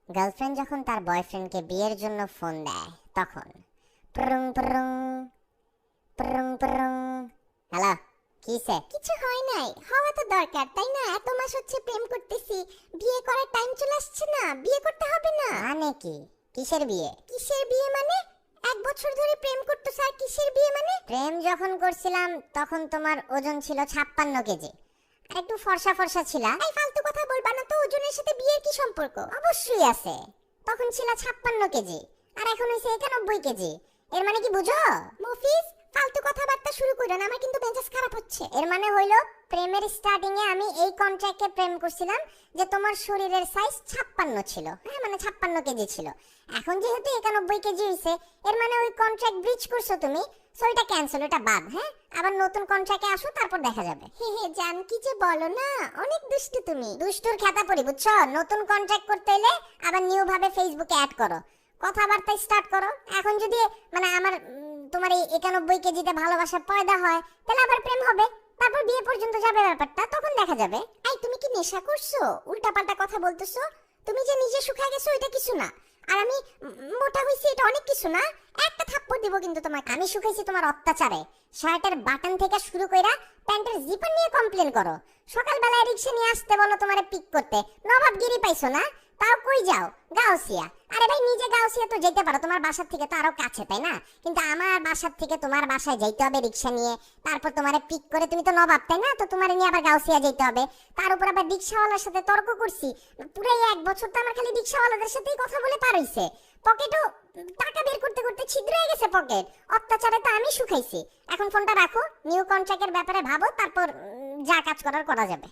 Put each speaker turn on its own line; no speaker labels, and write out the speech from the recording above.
Girlfriend যখন তার বয়ফ্রেন্ডকে বিয়ের জন্য ফোন দেয় তখন prong prong prong prong. Hello, কিসে?
কিছু হয় নাই, হওয়া তো দরকার তাই না? এত মাস হচ্ছে প্রেম করতেছি, বিয়ে করার টাইম চলে আসছে না? বিয়ে করতে হবে না?
মানে কি? কিসের বিয়ে?
কিসের বিয়ে মানে? 1 বছর ধরে প্রেম করতেছ আর কিসের বিয়ে মানে?
প্রেম যখন করছিলাম তখন তোমার ওজন ছিল 56 কেজি, আর একটু ফর্সা ফর্সা ছিল।
এই ফালতু কথা বলবা না তো, ওজনের সাথে বিয়ের কি সম্পর্ক?
অবশ্যই আছে। তখন ছিল 56 কেজি আর এখন হইছে 91 কেজি। এর মানে কি বুঝো?
মফিজ, ফালতু কথাবার্তা শুরু কইরো না, আমার কিন্তু মেজাজ খারাপ হচ্ছে।
এর মানে হইলো প্রেমের স্টার্টিং এ আমি এই কন্ট্রাক্টে প্রেম করছিলাম যে তোমার শরীরের সাইজ 56 ছিল, হ্যাঁ মানে 56 কেজি ছিল। এখন যেহেতু 91 কেজি হইছে, এর মানে ওই কন্ট্রাক্ট ব্রিচ করছো তুমি, সো এটা ক্যান্সেল, এটা বাদ। হ্যাঁ, আবার নতুন কন্ট্রাক্টে আসো, তারপর দেখা যাবে।
হে হে জান, কি যে বলো না, অনেক দুষ্টু তুমি।
দুষ্টুর খেতা পড়ি বুঝছো? নতুন কন্ট্রাক্ট করতে এলে আবার নিউ ভাবে ফেসবুকে অ্যাড করো, কথাবার্তা স্টার্ট করো। এখন যদি মানে আমার তোমার এই 91 কেজিতে ভালোবাসা পয়দা হয়, তাহলে আবার প্রেম হবে, তারপর বিয়ে পর্যন্ত যাবে ব্যাপারটা, তখন দেখা যাবে।
এই তুমি কি নেশা করছো? উল্টাপাল্টা কথা বলতেছো। তুমি যে নিজে শুকায় গেছো এটা কিছু না, আর আমি মোটা হইছি এটা অনেক কিছু না। একটা থাপ্পড় দিব কিন্তু তোমাকে।
আমি শুকাইছি তোমার অত্যাচারে। শার্টের বাটন থেকে শুরু কইরা প্যান্টের জিপার নিয়ে কমপ্লেন করো। সকালবেলায় রিক্সা নিয়ে আসতে বলো তোমারে পিক করতে, নবাবগিরি পাইছো না? তাও কই যাও? গাউসিয়া। আরে ভাই, নিজে গাউসিয়া তো যেতে পারো, তোমার বাসার থেকে তো আরো কাছে, তাই না? কিন্তু আমার বাসার থেকে তোমার বাসায় যাইতে হবে রিক্সা নিয়ে, তারপর তোমারে পিক করে, তুমি তো নবাব তাই না? তো তোমারে নিয়ে আবার গাউসিয়া যেতে হবে, তার উপর আবার রিক্সাওয়ালার সাথে তর্ক করছি। পুরাই 1 বছর তো আমার খালি রিক্সাওয়ালাদের সাথেই কথা বলে পার হইছে। পকেটও টাকা বের করতে করতে ছিদ্র হয়ে গেছে পকেট। অত্যাচারে তো আমি শুকাইছি। এখন ফোনটা রাখো, নিউ কন্ট্রাক্টের ব্যাপারে ভাবো, তারপর যা কাজ করার করা যাবে।